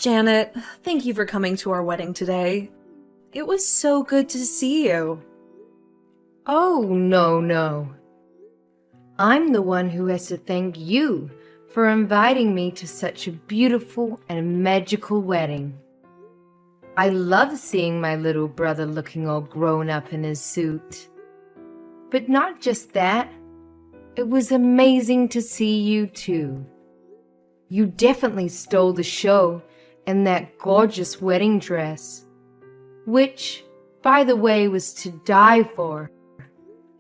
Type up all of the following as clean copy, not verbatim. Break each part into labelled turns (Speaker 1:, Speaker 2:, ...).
Speaker 1: Janet, thank you for coming to our wedding today. It was so good to see you.
Speaker 2: Oh, no. I'm the one who has to thank you for inviting me to such a beautiful and magical wedding. I love seeing my little brother looking all grown up in his suit. But not just that, it was amazing to see you too. You definitely stole the show in that gorgeous wedding dress, which, by the way, was to die for.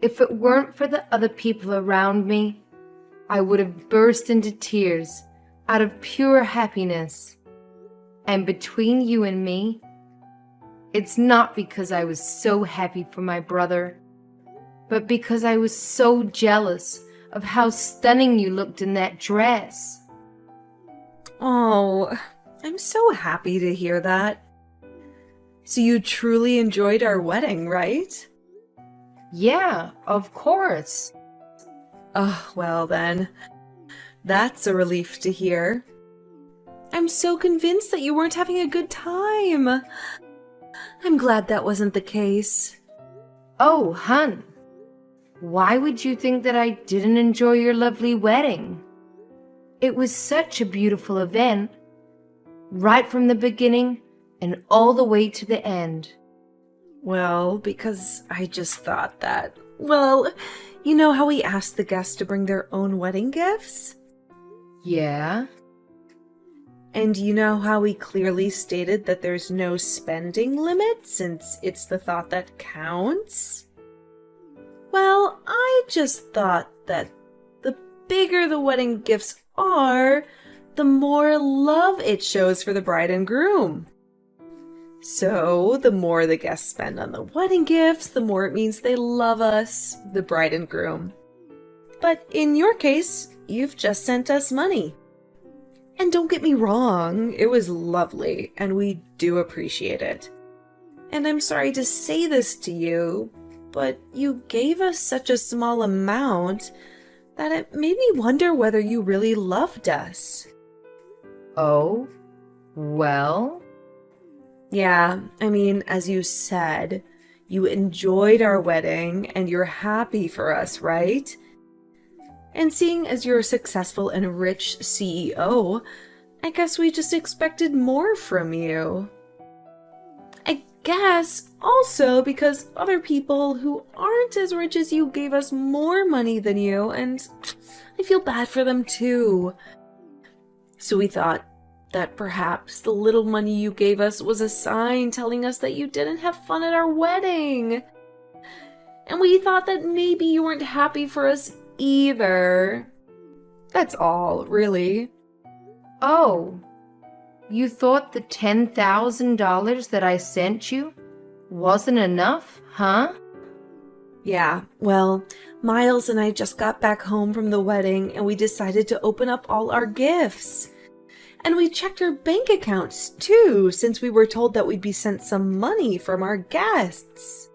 Speaker 2: If it weren't for the other people around me, I would have burst into tears out of pure happiness. And between you and me, it's not because I was so happy for my brother, but because I was so jealous of how stunning you looked in that dress.
Speaker 1: Oh, I'm so happy to hear that. So you truly enjoyed our wedding, right?
Speaker 2: Yeah, of course.
Speaker 1: Oh, well then. That's a relief to hear. I'm so convinced that you weren't having a good time. I'm glad that wasn't the case.
Speaker 2: Oh, hun, why would you think that I didn't enjoy your lovely wedding? It was such a beautiful event, right from the beginning and all the way to the end.
Speaker 1: Well, because I just thought that, well, you know how we asked the guests to bring their own wedding gifts?
Speaker 2: Yeah?
Speaker 1: And you know how we clearly stated that there's no spending limit since it's the thought that counts? Well, I just thought that the bigger the wedding gifts are, the more love it shows for the bride and groom. So, the more the guests spend on the wedding gifts, the more it means they love us, the bride and groom. But in your case, you've just sent us money. And don't get me wrong, it was lovely, and we do appreciate it. And I'm sorry to say this to you, but you gave us such a small amount that it made me wonder whether you really loved us.
Speaker 2: Oh, well?
Speaker 1: Yeah, I mean, as you said, you enjoyed our wedding and you're happy for us, right? And seeing as you're a successful and rich CEO, I guess we just expected more from you. I guess also because other people who aren't as rich as you gave us more money than you, and I feel bad for them too. So we thought that perhaps the little money you gave us was a sign telling us that you didn't have fun at our wedding. And we thought that maybe you weren't happy for us either. That's all, really.
Speaker 2: Oh, you thought the $10,000 that I sent you wasn't enough, huh?
Speaker 1: Yeah, well, Miles and I just got back home from the wedding and we decided to open up all our gifts. And we checked our bank accounts too, since we were told that we'd be sent some money from our guests.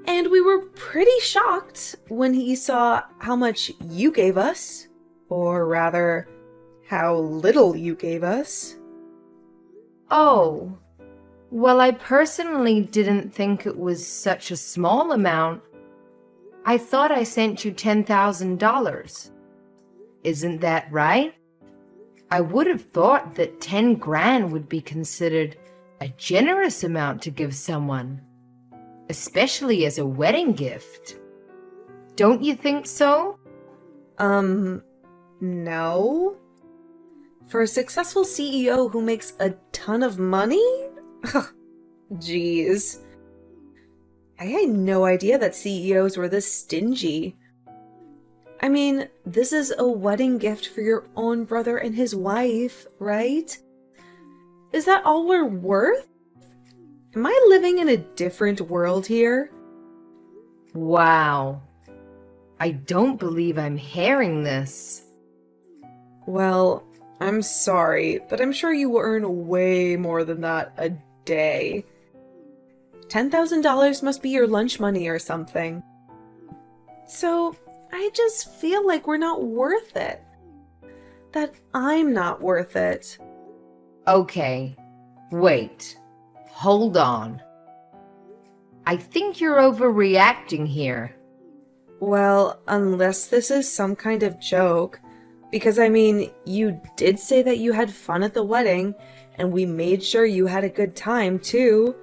Speaker 1: And we were pretty shocked when he saw how much you gave us, or rather, how little you gave us.
Speaker 2: Oh, well, I personally didn't think it was such a small amount. I thought I sent you $10,000. Isn't that right? I would have thought that 10 grand would be considered a generous amount to give someone, especially as a wedding gift. Don't you think so?
Speaker 1: No. For a successful CEO who makes a ton of money? Jeez. I had no idea that CEOs were this stingy. I mean, this is a wedding gift for your own brother and his wife, right? Is that all we're worth? Am I living in a different world here?
Speaker 2: Wow. I don't believe I'm hearing this.
Speaker 1: Well, I'm sorry, but I'm sure you will earn way more than that a day. $10,000 must be your lunch money or something. So, I just feel like we're not worth it. That I'm not worth it.
Speaker 2: Okay, wait. Hold on. I think you're overreacting here.
Speaker 1: Well, unless this is some kind of joke. Because, I mean, you did say that you had fun at the wedding, and we made sure you had a good time, too.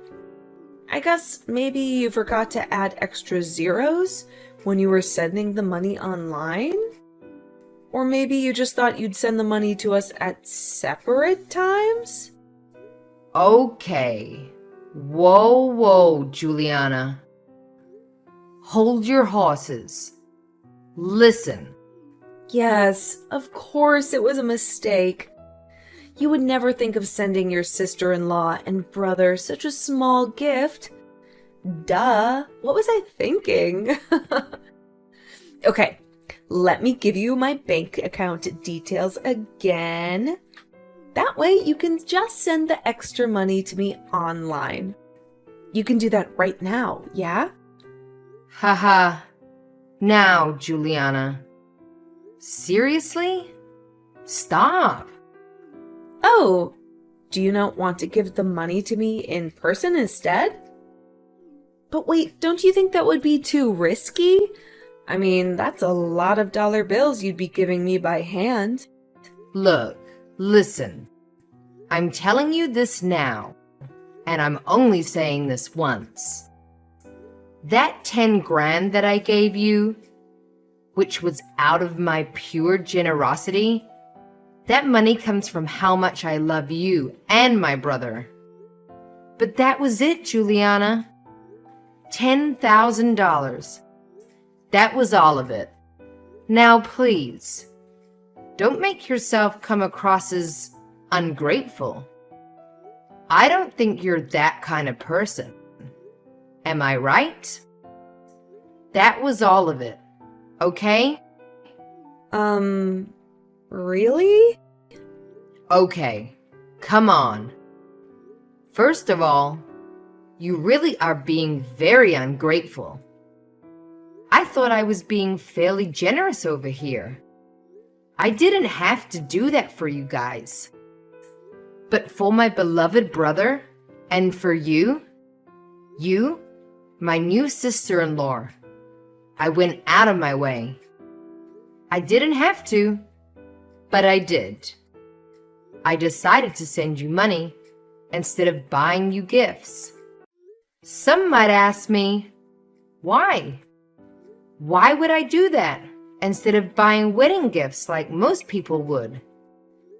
Speaker 1: I guess maybe you forgot to add extra zeros when you were sending the money online? Or maybe you just thought you'd send the money to us at separate times?
Speaker 2: Okay. Whoa, Juliana. Hold your horses. Listen.
Speaker 1: Yes, of course it was a mistake. You would never think of sending your sister-in-law and brother such a small gift. Duh, what was I thinking? Okay, let me give you my bank account details again. That way you can just send the extra money to me online. You can do that right now, yeah?
Speaker 2: Haha. Now, Juliana. Seriously? Stop.
Speaker 1: Oh, do you not want to give the money to me in person instead? But wait, don't you think that would be too risky? I mean, that's a lot of dollar bills you'd be giving me by hand.
Speaker 2: Look, listen. I'm telling you this now, and I'm only saying this once. That 10 grand that I gave you, which was out of my pure generosity, that money comes from how much I love you and my brother. But that was it, Juliana. $10,000. That was all of it. Now, please, don't make yourself come across as ungrateful. I don't think you're that kind of person. Am I right? That was all of it, okay?
Speaker 1: Really?
Speaker 2: Okay, come on. First of all, you really are being very ungrateful. I thought I was being fairly generous over here. I didn't have to do that for you guys. But for my beloved brother, and for you, my new sister-in-law, I went out of my way. I didn't have to, but I did. I decided to send you money instead of buying you gifts. Some might ask me, why? Why would I do that instead of buying wedding gifts like most people would?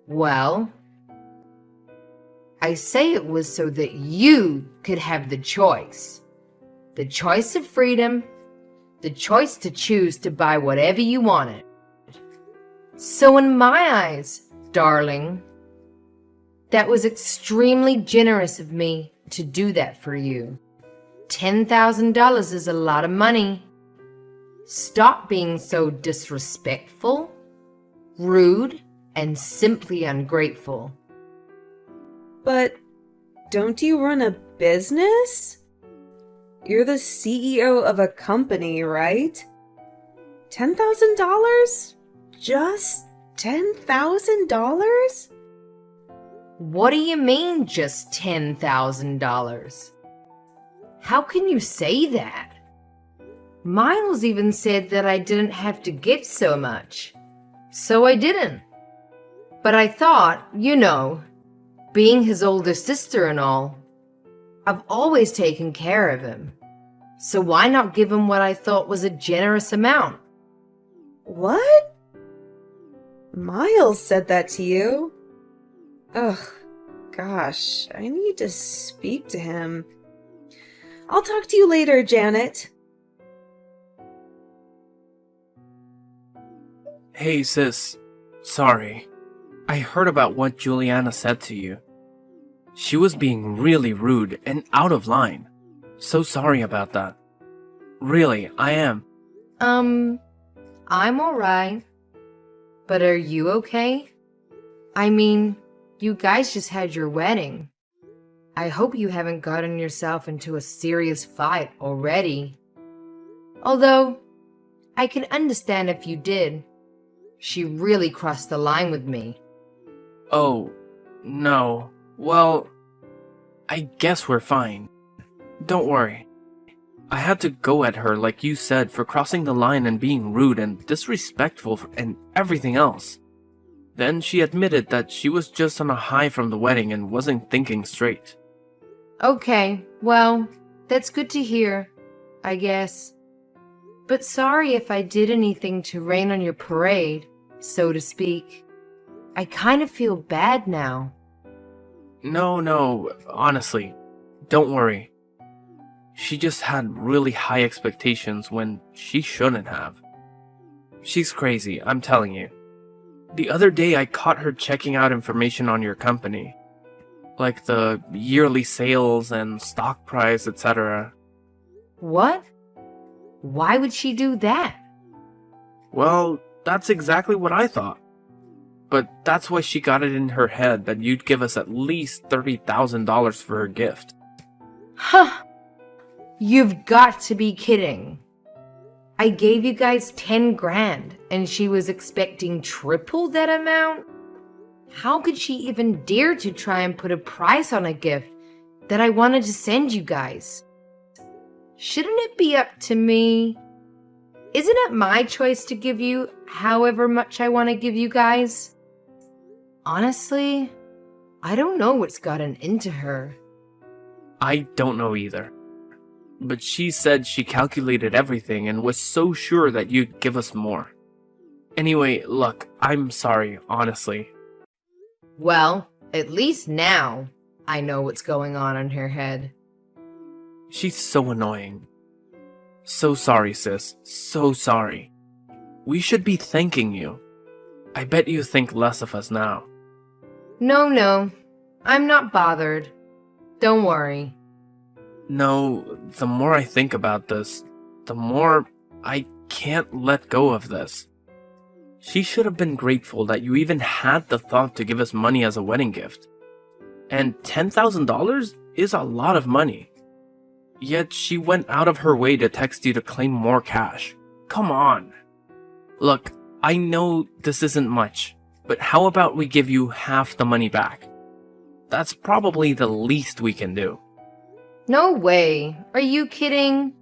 Speaker 2: Well, I say it was so that you could have the choice. The choice of freedom, the choice to choose to buy whatever you wanted. So in my eyes, darling, that was extremely generous of me to do that for you. $10,000 is a lot of money. Stop being so disrespectful, rude, and simply ungrateful.
Speaker 1: But don't you run a business? You're the CEO of a company, right? $10,000? Just $10,000?
Speaker 2: What do you mean, just $10,000? How can you say that? Miles even said that I didn't have to give so much. So I didn't. But I thought, being his older sister and all, I've always taken care of him. So why not give him what I thought was a generous amount?
Speaker 1: What? Miles said that to you? Ugh, gosh, I need to speak to him. I'll talk to you later, Janet.
Speaker 3: Hey sis, sorry. I heard about what Juliana said to you. She was being really rude and out of line. So sorry about that. Really, I am.
Speaker 2: I'm alright. But are you okay? I mean, you guys just had your wedding. I hope you haven't gotten yourself into a serious fight already. Although, I can understand if you did. She really crossed the line with me.
Speaker 3: Oh, No. Well, I guess we're fine. Don't worry. I had to go at her, like you said, for crossing the line and being rude and disrespectful and everything else. Then she admitted that she was just on a high from the wedding and wasn't thinking straight.
Speaker 2: Okay, well, that's good to hear, I guess. But sorry if I did anything to rain on your parade, so to speak. I kind of feel bad now.
Speaker 3: No, honestly, don't worry. She just had really high expectations when she shouldn't have. She's crazy, I'm telling you. The other day I caught her checking out information on your company, like the yearly sales and stock price, etc.
Speaker 2: What? Why would she do that?
Speaker 3: Well, that's exactly what I thought. But that's why she got it in her head that you'd give us at least $30,000 for her gift.
Speaker 2: Huh! You've got to be kidding. I gave you guys 10 grand and she was expecting triple that amount? How could she even dare to try and put a price on a gift that I wanted to send you guys? Shouldn't it be up to me? Isn't it my choice to give you however much I want to give you guys? Honestly, I don't know what's gotten into her.
Speaker 3: I don't know either. But she said she calculated everything and was so sure that you'd give us more. Anyway, look, I'm sorry, honestly.
Speaker 2: Well, at least now I know what's going on in her head.
Speaker 3: She's so annoying. So sorry, sis. So sorry. We should be thanking you. I bet you think less of us now.
Speaker 2: No, I'm not bothered. Don't worry.
Speaker 3: No, the more I think about this, the more I can't let go of this. She should have been grateful that you even had the thought to give us money as a wedding gift. And $10,000 is a lot of money. Yet she went out of her way to text you to claim more cash. Come on. Look, I know this isn't much, but how about we give you half the money back? That's probably the least we can do.
Speaker 2: No way. Are you kidding?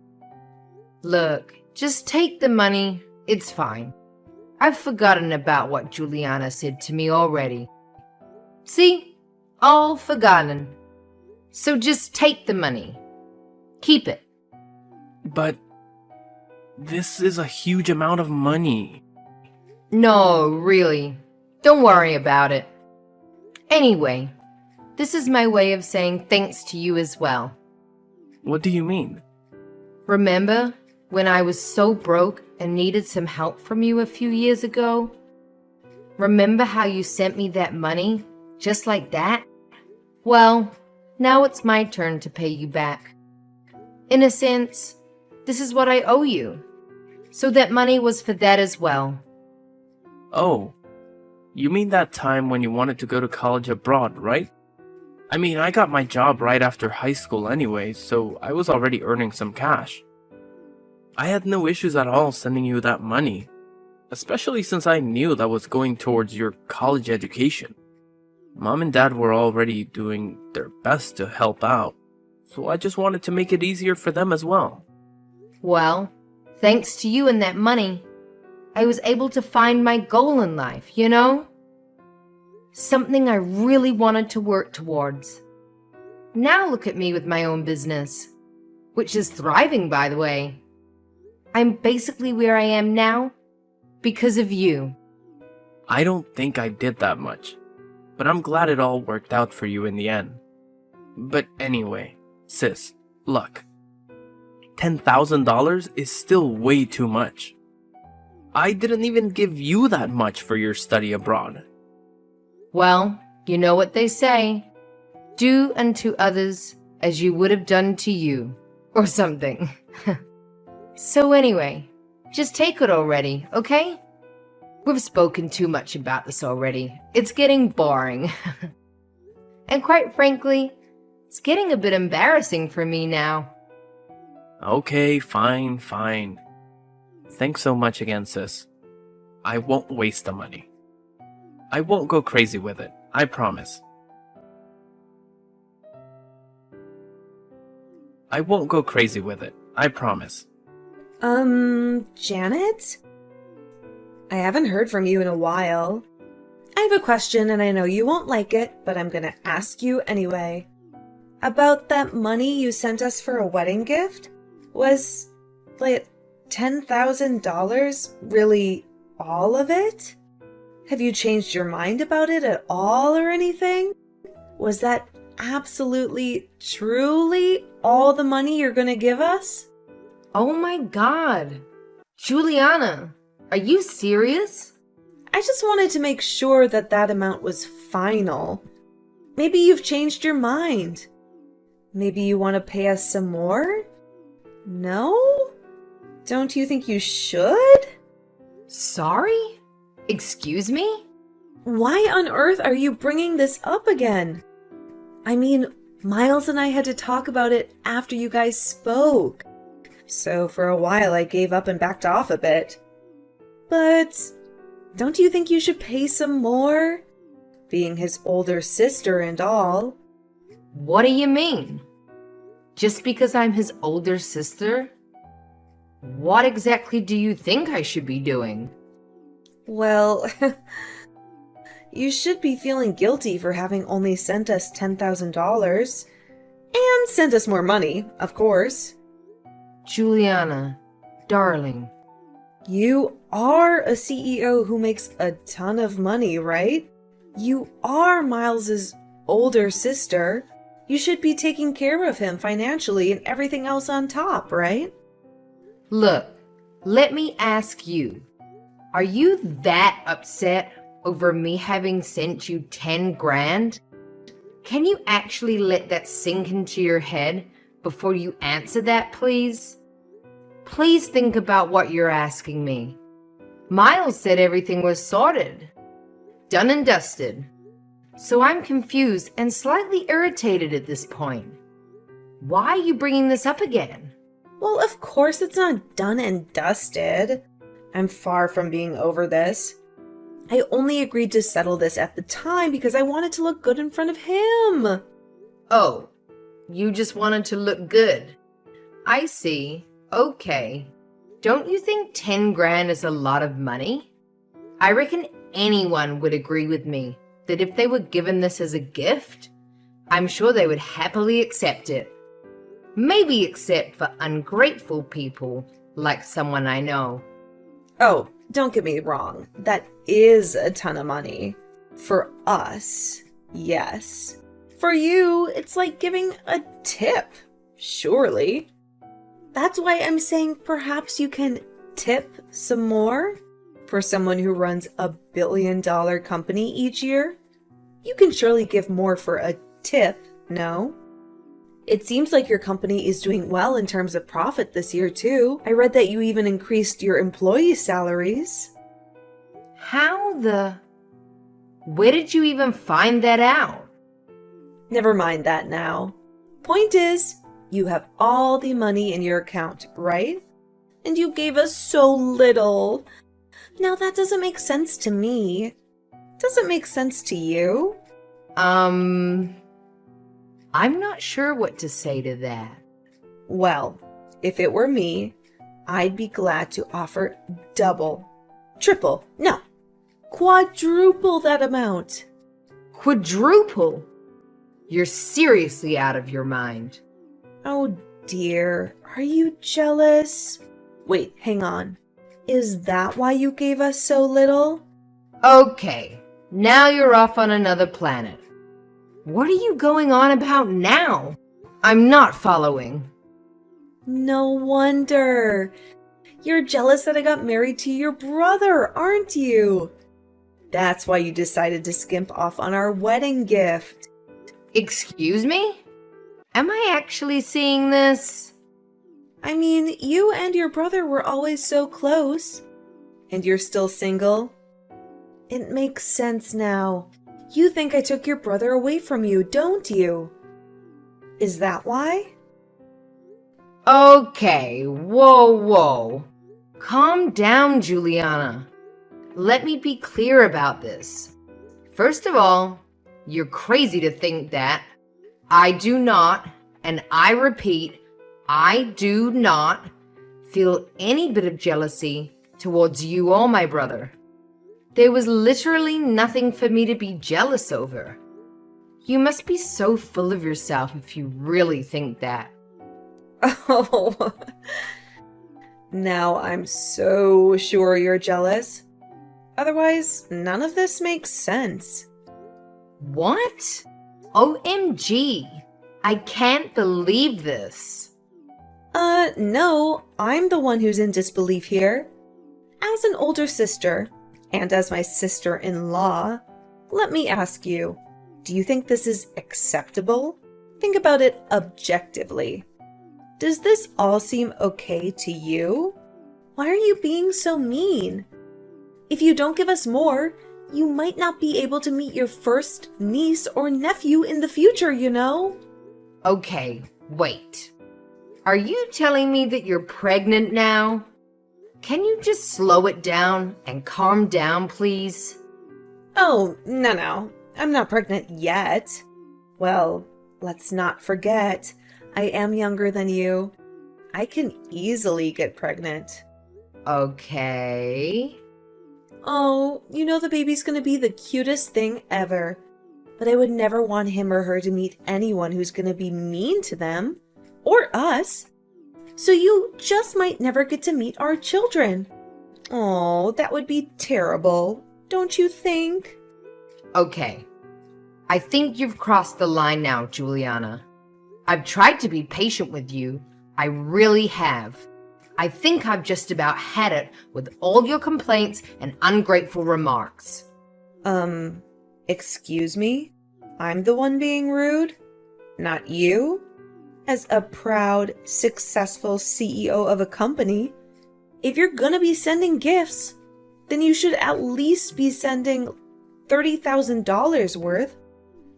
Speaker 2: Look, just take the money. It's fine. I've forgotten about what Juliana said to me already. See? All forgotten. So just take the money. Keep it.
Speaker 3: But this is a huge amount of money.
Speaker 2: No, really. Don't worry about it. Anyway, this is my way of saying thanks to you as well.
Speaker 3: What do you mean?
Speaker 2: Remember when I was so broke and needed some help from you a few years ago? Remember how you sent me that money, just like that? Well, now it's my turn to pay you back. In a sense, this is what I owe you. So that money was for that as well.
Speaker 3: Oh, you mean that time when you wanted to go to college abroad, right? I mean, I got my job right after high school anyway, so I was already earning some cash. I had no issues at all sending you that money, especially since I knew that was going towards your college education. Mom and Dad were already doing their best to help out, so I just wanted to make it easier for them as well.
Speaker 2: Well, thanks to you and that money, I was able to find my goal in life, you know? Something I really wanted to work towards. Now look at me with my own business, which is thriving, by the way. I'm basically where I am now because of you.
Speaker 3: I don't think I did that much, but I'm glad it all worked out for you in the end. But anyway, sis, look. $10,000 is still way too much. I didn't even give you that much for your study abroad.
Speaker 2: Well, you know what they say. Do unto others as you would have done to you, or something. So anyway, just take it already, okay? We've spoken too much about this already. It's getting boring. And quite frankly, it's getting a bit embarrassing for me now.
Speaker 3: Okay, fine. Thanks so much again, sis. I won't waste the money. I won't go crazy with it, I promise. I won't go crazy with it. I promise.
Speaker 1: Janet? I haven't heard from you in a while. I have a question and I know you won't like it, but I'm gonna ask you anyway. About that money you sent us for a wedding gift? Was, like, $10,000 really all of it? Have you changed your mind about it at all or anything? Was that absolutely, truly all the money you're gonna give us?
Speaker 2: Oh my God. Juliana, are you serious?
Speaker 1: I just wanted to make sure that that amount was final. Maybe you've changed your mind. Maybe you want to pay us some more? No? Don't you think you should?
Speaker 2: Sorry? Excuse me?
Speaker 1: Why on earth are you bringing this up again? I mean, Miles and I had to talk about it after you guys spoke. So for a while I gave up and backed off a bit. But don't you think you should pay some more? Being his older sister and all.
Speaker 2: What do you mean? Just because I'm his older sister? What exactly do you think I should be doing?
Speaker 1: Well, you should be feeling guilty for having only sent us $10,000. And sent us more money, of course.
Speaker 2: Juliana, darling.
Speaker 1: You are a CEO who makes a ton of money, right? You are Miles's older sister. You should be taking care of him financially and everything else on top, right?
Speaker 2: Look, let me ask you. Are you that upset over me having sent you 10 grand? Can you actually let that sink into your head before you answer that, please? Please think about what you're asking me. Miles said everything was sorted. Done and dusted. So I'm confused and slightly irritated at this point. Why are you bringing this up again?
Speaker 1: Well, of course it's not done and dusted. I'm far from being over this. I only agreed to settle this at the time because I wanted to look good in front of him.
Speaker 2: Oh, you just wanted to look good. I see. Okay. Don't you think 10 grand is a lot of money? I reckon anyone would agree with me that if they were given this as a gift, I'm sure they would happily accept it. Maybe except for ungrateful people like someone I know.
Speaker 1: Oh, don't get me wrong. That is a ton of money. For us, yes. For you, it's like giving a tip, surely. That's why I'm saying perhaps you can tip some more. For someone who runs a billion-dollar company each year, you can surely give more for a tip, no? It seems like your company is doing well in terms of profit this year, too. I read that you even increased your employee salaries.
Speaker 2: Where did you even find that out?
Speaker 1: Never mind that now. Point is, you have all the money in your account, right? And you gave us so little. Now that doesn't make sense to me. Does it make sense to you?
Speaker 2: I'm not sure what to say to that.
Speaker 1: Well, if it were me, I'd be glad to offer double, triple, no, quadruple that amount.
Speaker 2: Quadruple? You're seriously out of your mind.
Speaker 1: Oh dear, are you jealous? Wait, hang on. Is that why you gave us so little?
Speaker 2: Okay, now you're off on another planet. What are you going on about now? I'm not following.
Speaker 1: No wonder. You're jealous that I got married to your brother, aren't you? That's why you decided to skimp off on our wedding gift.
Speaker 2: Excuse me? Am I actually seeing this?
Speaker 1: I mean, you and your brother were always so close. And you're still single? It makes sense now. You think I took your brother away from you, don't you? Is that why?
Speaker 2: Okay, whoa. Calm down, Juliana. Let me be clear about this. First of all, you're crazy to think that. I do not, and I repeat, I do not feel any bit of jealousy towards you or my brother. There was literally nothing for me to be jealous over. You must be so full of yourself if you really think that.
Speaker 1: Oh, now I'm so sure you're jealous. Otherwise, none of this makes sense.
Speaker 2: What? OMG. I can't believe this.
Speaker 1: No, I'm the one who's in disbelief here. As an older sister, and as my sister-in-law, let me ask you, do you think this is acceptable? Think about it objectively. Does this all seem okay to you? Why are you being so mean? If you don't give us more, you might not be able to meet your first niece or nephew in the future, you know?
Speaker 2: Okay, wait. Are you telling me that you're pregnant now? Can you just slow it down and calm down, please?
Speaker 1: Oh, no. I'm not pregnant yet. Well, let's not forget, I am younger than you. I can easily get pregnant.
Speaker 2: Okay.
Speaker 1: Oh, you know the baby's gonna be the cutest thing ever. But I would never want him or her to meet anyone who's gonna be mean to them. Or us. So you just might never get to meet our children. Oh, that would be terrible, don't you think?
Speaker 2: Okay. I think you've crossed the line now, Juliana. I've tried to be patient with you. I really have. I think I've just about had it with all your complaints and ungrateful remarks.
Speaker 1: Excuse me? I'm the one being rude? Not you? As a proud, successful CEO of a company, if you're gonna be sending gifts, then you should at least be sending $30,000 worth.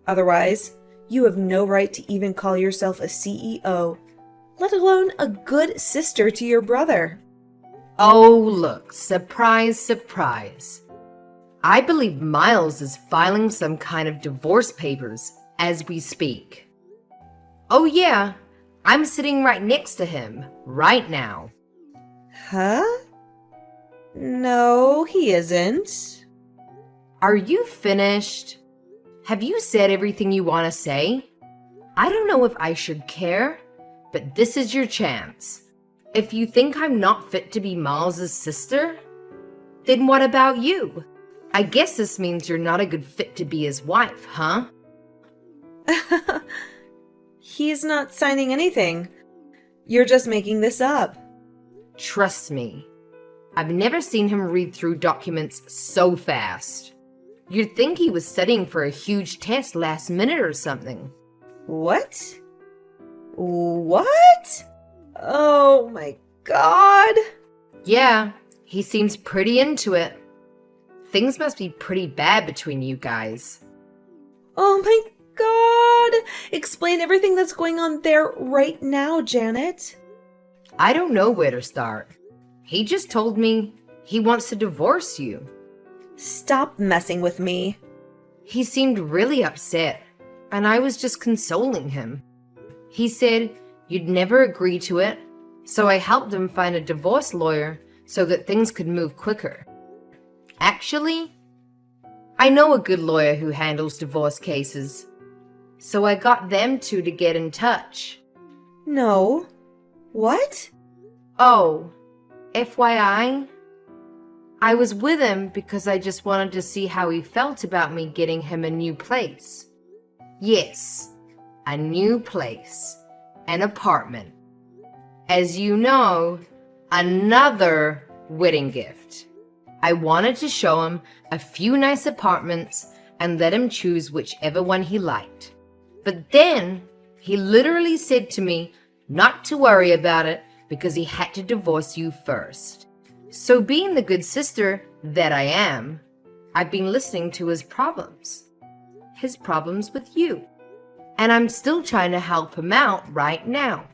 Speaker 1: Otherwise, you have no right to even call yourself a CEO, let alone a good sister to your brother.
Speaker 2: Oh, look, surprise, surprise. I believe Miles is filing some kind of divorce papers as we speak. Oh yeah, I'm sitting right next to him right now.
Speaker 1: Huh? No, he isn't.
Speaker 2: Are you finished? Have you said everything you want to say? I don't know if I should care, but this is your chance. If you think I'm not fit to be Miles's sister, then what about you? I guess this means you're not a good fit to be his wife, huh?
Speaker 1: He's not signing anything. You're just making this up.
Speaker 2: Trust me, I've never seen him read through documents so fast. You'd think he was studying for a huge test last minute or something.
Speaker 1: What? What? Oh my god.
Speaker 2: Yeah, he seems pretty into it. Things must be pretty bad between you guys.
Speaker 1: Oh my god. Explain everything that's going on there right now, Janet.
Speaker 2: I don't know where to start. He just told me he wants to divorce you.
Speaker 1: Stop messing with me.
Speaker 2: He seemed really upset, and I was just consoling him. He said you'd never agree to it, so I helped him find a divorce lawyer so that things could move quicker. Actually, I know a good lawyer who handles divorce cases, so I got them two to get in touch.
Speaker 1: No. What?
Speaker 2: Oh, FYI, I was with him because I just wanted to see how he felt about me getting him a new place. Yes, a new place, an apartment. As you know, another wedding gift. I wanted to show him a few nice apartments and let him choose whichever one he liked. But then he literally said to me not to worry about it because he had to divorce you first. So being the good sister that I am, I've been listening to his problems with you. And I'm still trying to help him out right now.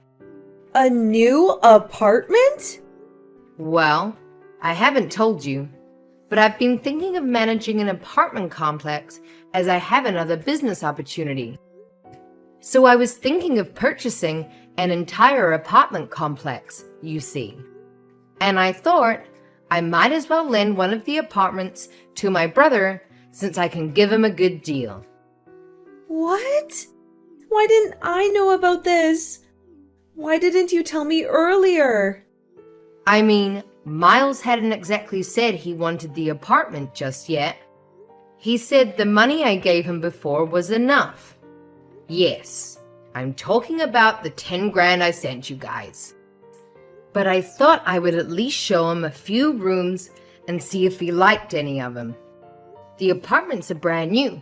Speaker 1: A new apartment?
Speaker 2: Well, I haven't told you, but I've been thinking of managing an apartment complex as I have another business opportunity. So I was thinking of purchasing an entire apartment complex, you see. And I thought I might as well lend one of the apartments to my brother since I can give him a good deal.
Speaker 1: What? Why didn't I know about this? Why didn't you tell me earlier?
Speaker 2: I mean, Miles hadn't exactly said he wanted the apartment just yet. He said the money I gave him before was enough. Yes, I'm talking about the 10 grand I sent you guys. But I thought I would at least show him a few rooms and see if he liked any of them. The apartments are brand new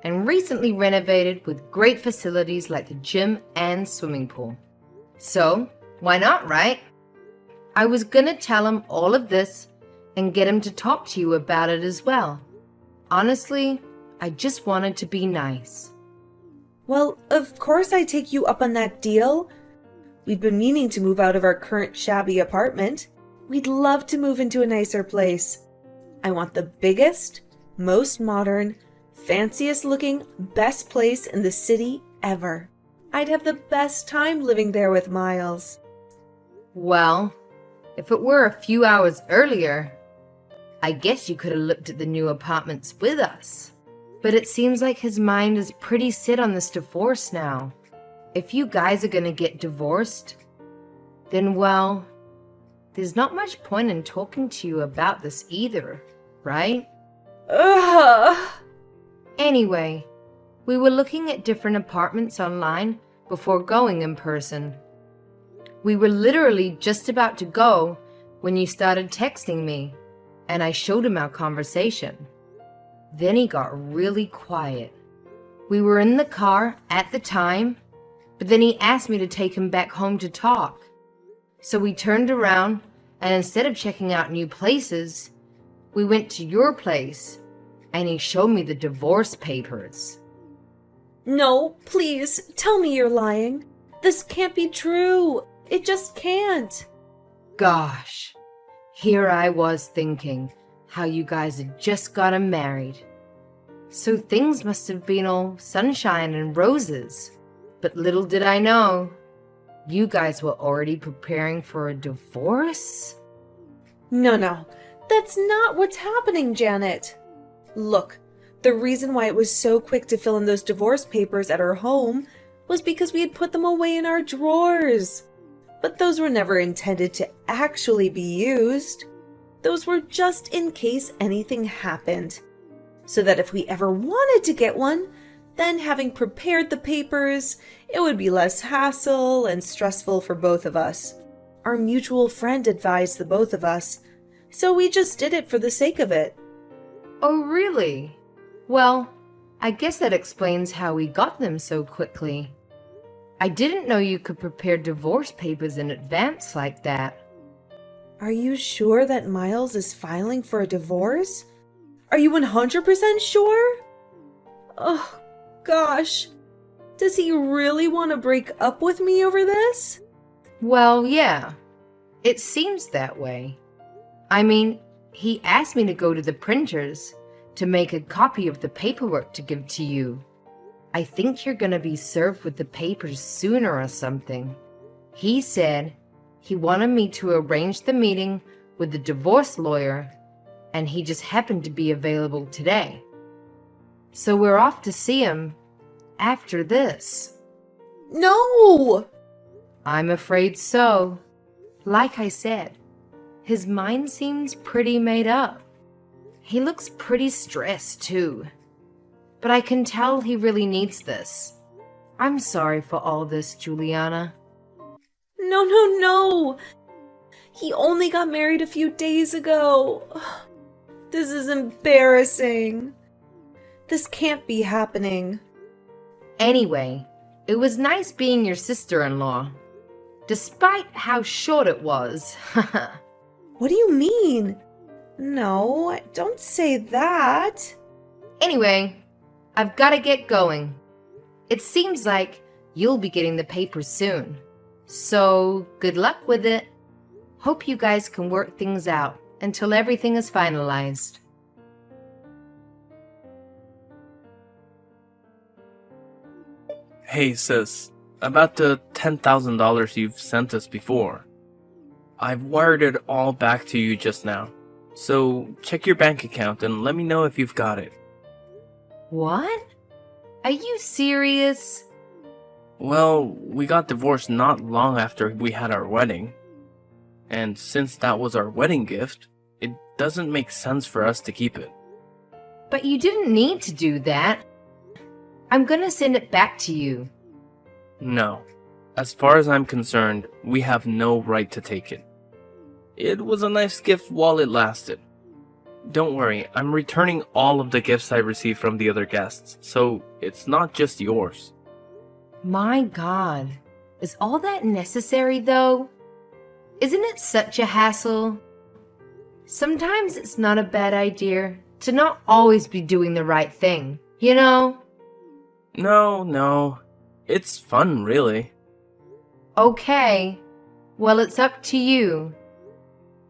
Speaker 2: and recently renovated with great facilities like the gym and swimming pool. So, why not, right? I was gonna tell him all of this and get him to talk to you about it as well. Honestly, I just wanted to be nice.
Speaker 1: Well, of course I take you up on that deal. We've been meaning to move out of our current shabby apartment. We'd love to move into a nicer place. I want the biggest, most modern, fanciest looking, best place in the city ever. I'd have the best time living there with Miles.
Speaker 2: Well, if it were a few hours earlier, I guess you could have looked at the new apartments with us. But it seems like his mind is pretty set on this divorce now. If you guys are gonna get divorced, then well, there's not much point in talking to you about this either, right?
Speaker 1: Ugh!
Speaker 2: Anyway, we were looking at different apartments online before going in person. We were literally just about to go when you started texting me, and I showed him our conversation. Then he got really quiet. We were in the car at the time, but then he asked me to take him back home to talk. So we turned around, and instead of checking out new places, we went to your place, and he showed me the divorce papers.
Speaker 1: No, please, tell me you're lying. This can't be true. It just can't.
Speaker 2: Gosh, here I was thinking how you guys had just gotten married. So things must have been all sunshine and roses. But little did I know, you guys were already preparing for a divorce?
Speaker 1: No, that's not what's happening, Janet. Look, the reason why it was so quick to fill in those divorce papers at her home was because we had put them away in our drawers. But those were never intended to actually be used. Those were just in case anything happened. So that if we ever wanted to get one, then having prepared the papers, it would be less hassle and stressful for both of us. Our mutual friend advised the both of us, so we just did it for the sake of it.
Speaker 2: Oh, really? Well, I guess that explains how we got them so quickly. I didn't know you could prepare divorce papers in advance like that.
Speaker 1: Are you sure that Miles is filing for a divorce? Are you 100% sure? Oh, gosh. Does he really want to break up with me over this?
Speaker 2: Well, yeah. It seems that way. I mean, he asked me to go to the printers to make a copy of the paperwork to give to you. I think you're gonna be served with the papers sooner or something. He said he wanted me to arrange the meeting with the divorce lawyer, and he just happened to be available today. So we're off to see him after this.
Speaker 1: No!
Speaker 2: I'm afraid so. Like I said, his mind seems pretty made up. He looks pretty stressed too. But I can tell he really needs this. I'm sorry for all this, Juliana.
Speaker 1: No. He only got married a few days ago. This is embarrassing. This can't be happening.
Speaker 2: Anyway, it was nice being your sister-in-law. Despite how short it was.
Speaker 1: What do you mean? No, don't say that.
Speaker 2: Anyway, I've got to get going. It seems like you'll be getting the papers soon. So, good luck with it. Hope you guys can work things out until everything is finalized.
Speaker 3: Hey sis, about the $10,000 you've sent us before. I've wired it all back to you just now. So check your bank account and let me know if you've got it.
Speaker 2: What? Are you serious?
Speaker 3: Well, we got divorced not long after we had our wedding. And since that was our wedding gift, it doesn't make sense for us to keep it.
Speaker 2: But you didn't need to do that. I'm gonna send it back to you.
Speaker 3: No. As far as I'm concerned, we have no right to take it. It was a nice gift while it lasted. Don't worry, I'm returning all of the gifts I received from the other guests, so it's not just yours.
Speaker 2: My God. Is all that necessary, though? Isn't it such a hassle? Sometimes it's not a bad idea to not always be doing the right thing, you know?
Speaker 3: No. It's fun, really.
Speaker 2: Okay. Well, it's up to you.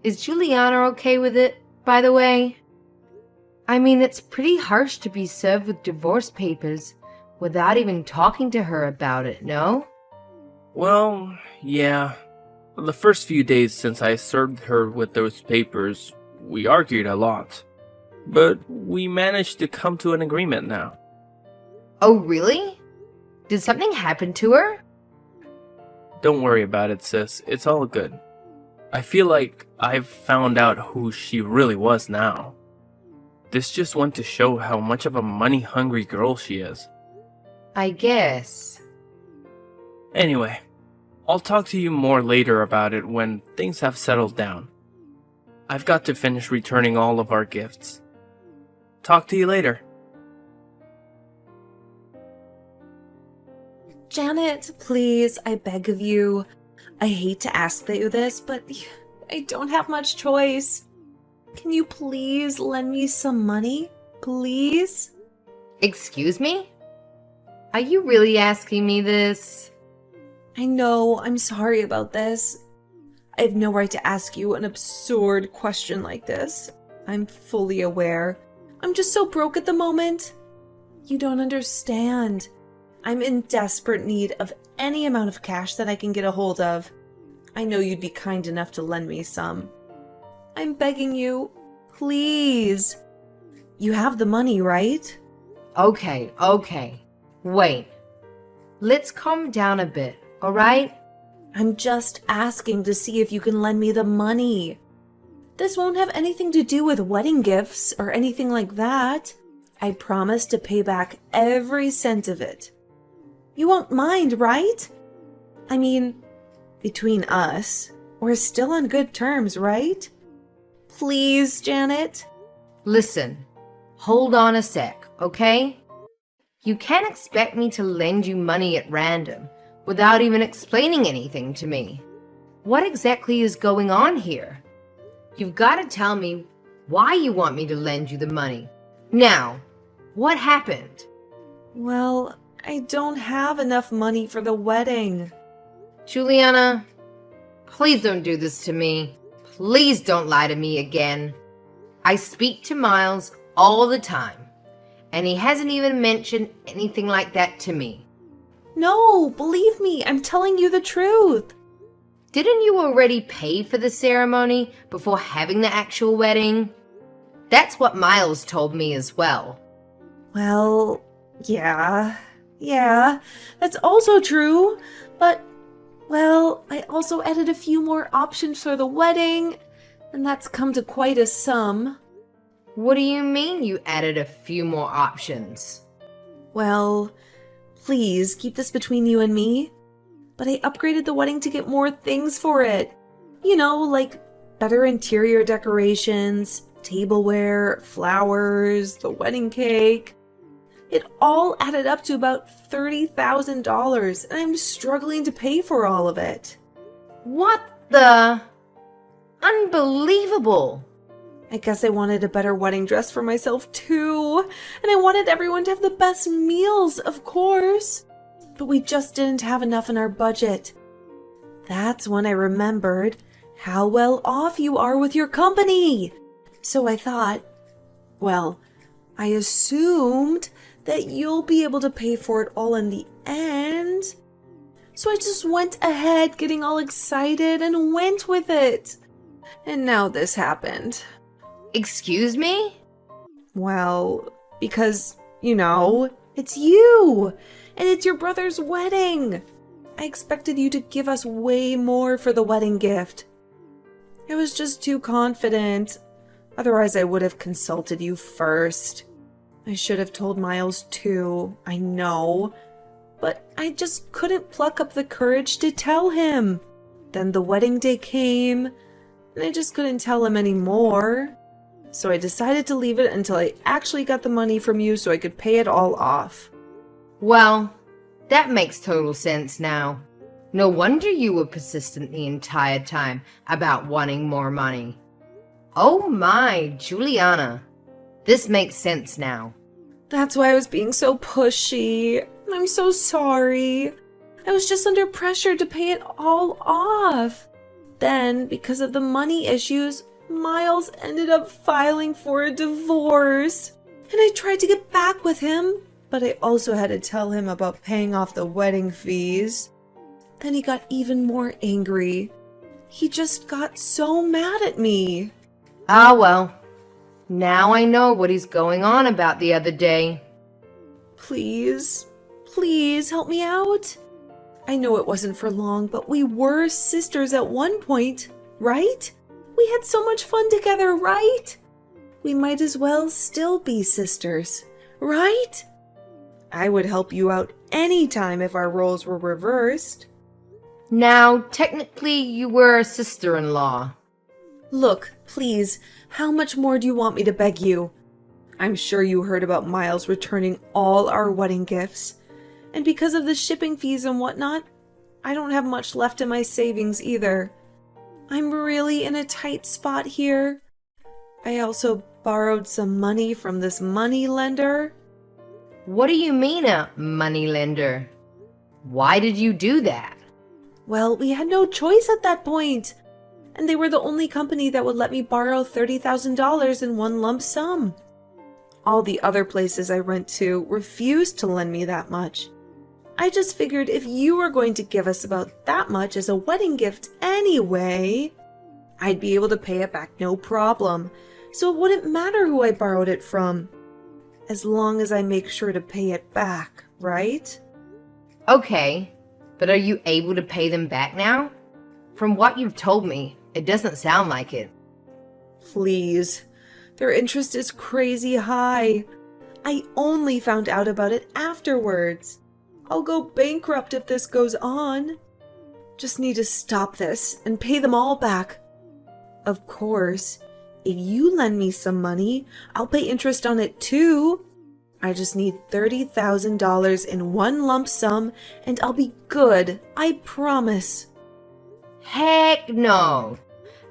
Speaker 2: Is Juliana okay with it, by the way? I mean, it's pretty harsh to be served with divorce papers without even talking to her about it, no?
Speaker 3: Well, yeah. The first few days since I served her with those papers, we argued a lot. But we managed to come to an agreement now.
Speaker 2: Oh, really? Did something happen to her?
Speaker 3: Don't worry about it, sis. It's all good. I feel like I've found out who she really was now. This just went to show how much of a money-hungry girl she is.
Speaker 2: I guess.
Speaker 3: Anyway, I'll talk to you more later about it when things have settled down. I've got to finish returning all of our gifts. Talk to you later.
Speaker 1: Janet, please, I beg of you. I hate to ask you this, but I don't have much choice. Can you please lend me some money? Please?
Speaker 2: Excuse me? Are you really asking me this?
Speaker 1: I know, I'm sorry about this. I have no right to ask you an absurd question like this. I'm fully aware. I'm just so broke at the moment. You don't understand. I'm in desperate need of any amount of cash that I can get a hold of. I know you'd be kind enough to lend me some. I'm begging you, please. You have the money, right?
Speaker 2: Okay. Wait. Let's calm down a bit, alright?
Speaker 1: I'm just asking to see if you can lend me the money. This won't have anything to do with wedding gifts or anything like that. I promise to pay back every cent of it. You won't mind, right? I mean, between us, we're still on good terms, right? Please, Janet?
Speaker 2: Listen, hold on a sec, okay? You can't expect me to lend you money at random without even explaining anything to me. What exactly is going on here? You've got to tell me why you want me to lend you the money. Now, what happened?
Speaker 1: Well, I don't have enough money for the wedding.
Speaker 2: Juliana, please don't do this to me. Please don't lie to me again. I speak to Miles all the time, and he hasn't even mentioned anything like that to me.
Speaker 1: No, believe me, I'm telling you the truth.
Speaker 2: Didn't you already pay for the ceremony before having the actual wedding? That's what Miles told me as well.
Speaker 1: Well, yeah, that's also true. But, well, I also added a few more options for the wedding, and that's come to quite a sum.
Speaker 2: What do you mean you added a few more options?
Speaker 1: Well, please keep this between you and me. But I upgraded the wedding to get more things for it. You know, like better interior decorations, tableware, flowers, the wedding cake. It all added up to about $30,000, and I'm struggling to pay for all of it.
Speaker 2: What the? Unbelievable!
Speaker 1: I guess I wanted a better wedding dress for myself too, and I wanted everyone to have the best meals, of course. But we just didn't have enough in our budget. That's when I remembered how well off you are with your company. So I thought, well, I assumed that you'll be able to pay for it all in the end. So I just went ahead getting all excited and went with it. And now this happened.
Speaker 2: Excuse me?
Speaker 1: Well, because, it's you. And it's your brother's wedding. I expected you to give us way more for the wedding gift. I was just too confident. Otherwise, I would have consulted you first. I should have told Miles too, I know. But I just couldn't pluck up the courage to tell him. Then the wedding day came, and I just couldn't tell him anymore. So I decided to leave it until I actually got the money from you so I could pay it all off.
Speaker 2: Well, that makes total sense now. No wonder you were persistent the entire time about wanting more money. Oh my, Juliana. This makes sense now.
Speaker 1: That's why I was being so pushy. I'm so sorry. I was just under pressure to pay it all off. Then, because of the money issues, Miles ended up filing for a divorce. And I tried to get back with him, but I also had to tell him about paying off the wedding fees. Then he got even more angry. He just got so mad at me.
Speaker 2: Ah well, now I know what he's going on about the other day.
Speaker 1: Please help me out. I know it wasn't for long, but we were sisters at one point, right? We had so much fun together, right? We might as well still be sisters, right? I would help you out anytime if our roles were reversed.
Speaker 2: Now, technically, you were a sister-in-law.
Speaker 1: Look, please, how much more do you want me to beg you? I'm sure you heard about Miles returning all our wedding gifts. And because of the shipping fees and whatnot, I don't have much left in my savings either. I'm really in a tight spot here. I also borrowed some money from this money lender.
Speaker 2: What do you mean a moneylender? Why did you do that?
Speaker 1: Well, we had no choice at that point. And they were the only company that would let me borrow $30,000 in one lump sum. All the other places I went to refused to lend me that much. I just figured if you were going to give us about that much as a wedding gift anyway, I'd be able to pay it back no problem. So it wouldn't matter who I borrowed it from, as long as I make sure to pay it back, right?
Speaker 2: Okay, but are you able to pay them back now? From what you've told me, it doesn't sound like it.
Speaker 1: Please. Their interest is crazy high. I only found out about it afterwards. I'll go bankrupt if this goes on. Just need to stop this and pay them all back. Of course, if you lend me some money, I'll pay interest on it too. I just need $30,000 in one lump sum and I'll be good, I promise.
Speaker 2: Heck no.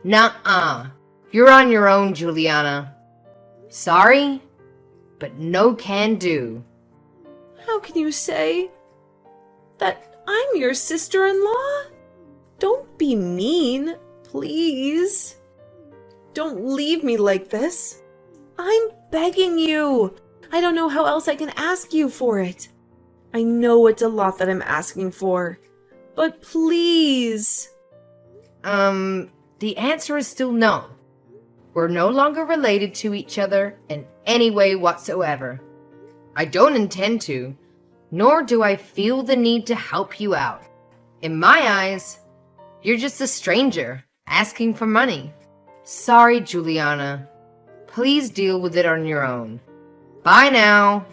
Speaker 2: Nuh-uh. You're on your own, Juliana. Sorry, but no can do.
Speaker 1: How can you say that I'm your sister-in-law? Don't be mean, please. Don't leave me like this. I'm begging you. I don't know how else I can ask you for it. I know it's a lot that I'm asking for, but please.
Speaker 2: The answer is still no. We're no longer related to each other in any way whatsoever. I don't intend to, nor do I feel the need to help you out. In my eyes, you're just a stranger asking for money. Sorry, Juliana. Please deal with it on your own. Bye now.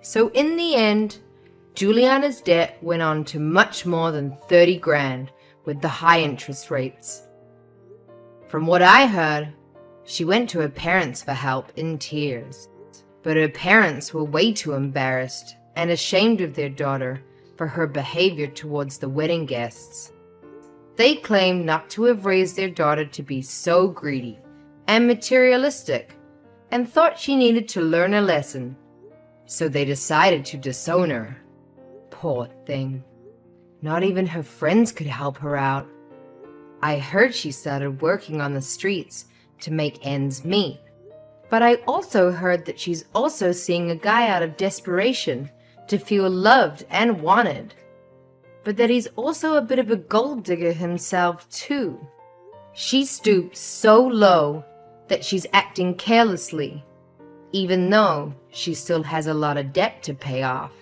Speaker 2: So in the end, Juliana's debt went on to much more than 30 grand with the high interest rates. From what I heard, she went to her parents for help in tears, but her parents were way too embarrassed and ashamed of their daughter for her behavior towards the wedding guests. They claimed not to have raised their daughter to be so greedy and materialistic and thought she needed to learn a lesson, so they decided to disown her. Poor thing. Not even her friends could help her out. I heard she started working on the streets to make ends meet, But I also heard that she's also seeing a guy out of desperation to feel loved and wanted. But that he's also a bit of a gold digger himself, too. She stooped so low that she's acting carelessly, even though she still has a lot of debt to pay off.